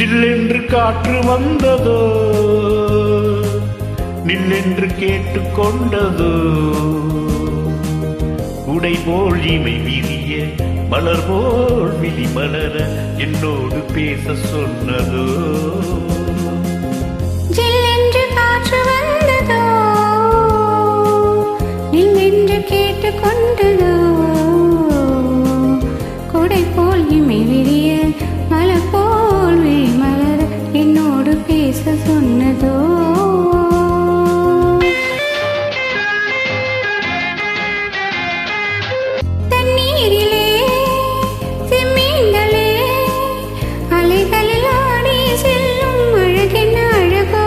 ஜில்லென்று காற்று வந்ததோ, நில்லென்று கேட்டுக்கொண்டதோ, உடை போல் இமை விரிய மலர் போல் விழி மலர என்னோடு பேச சொன்னதோ. ஜில்லென்று காற்று வந்ததோ, நில்லென்று கேட்டுக்கொண்டதோ, கொடை போல் இமை விரிய மலர் போல் விழி மலர என்னோடு பேச சொன்னதோ. தண்ணீரிலே செம்மீன்களே அலைகளில் ஆடி செல்லும் அழகென்ன அழகோ,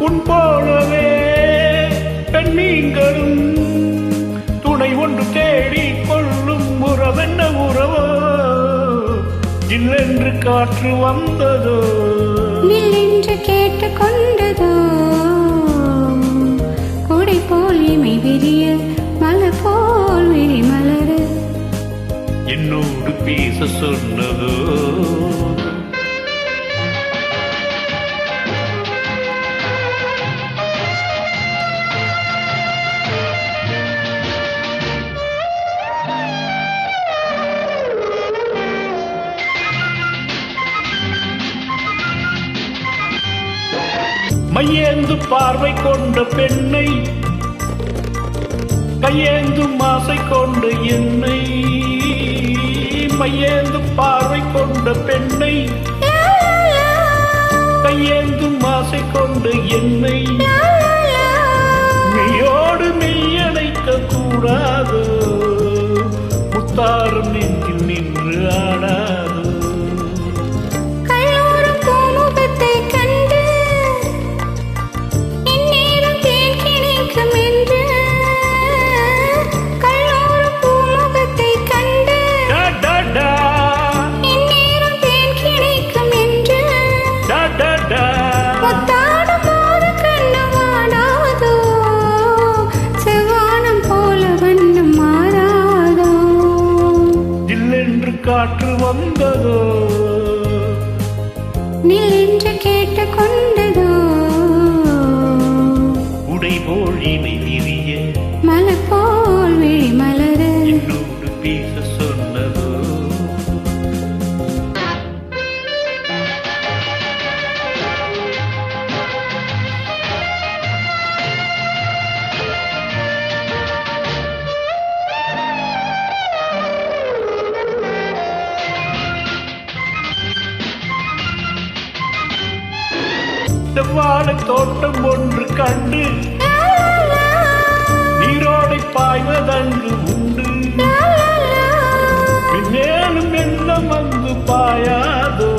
உன் போலவே பெண்மீன்களும் துணை ஒன்று தேடி கொள்ளும் உறவென்ன உறவோ. ஜில்லென்று காற்று வந்ததோ, நில்லென்று கேட்டுக்கொண்டதோ, கொடை போல் இமை விரிய மலர் போல் விழி மலர என்னோடு பேச சொன்னதோ. மையேந்து பார்வை கொண்ட பெண்ணை கையேந்தும் ஆசை கொண்ட என்னை, மையேந்து பார்வை கொண்ட பெண்ணை கையேந்தும் ஆசை கொண்ட என்னை, மெய்யோடு மெய்யணைக்க கூடாதோ, முத்தாரும் நெஞ்சில் நின்று ஆடாதோ. காற்று வந்ததோ, நில்லென்று கேட்டுக்கொண்டதோ, உடை போல் இமை விரிய மலர் போல் விழி மலர என்னோடு பேச சொன்னதோ. வாழை தோட்டம் ஒன்று கண்டு நீரோடை பாய்வதன்று உண்டு, மேலும் என்ன வந்து பாயாதோ,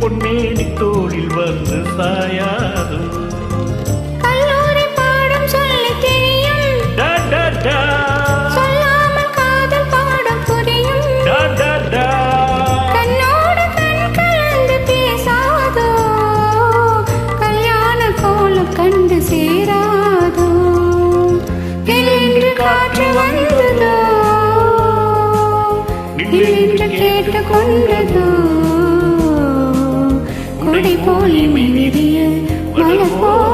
பொன்னேனி தோளில் வந்து சாயாதோ. கல்லூரி பாடம் சொல்லி தெரியும், சொல்லாமல் காதல் பாடம் புரியும், கண்ணோடு கண் கலந்து பேசாதோ, கல்யாண கோலம் கண்டு சேராதோ. நில்லென்று காற்று வந்ததோ, நில்லென்று கேட்டுக்கொண்டதோ, கொடை போல் இமை விரிய மலர் போல்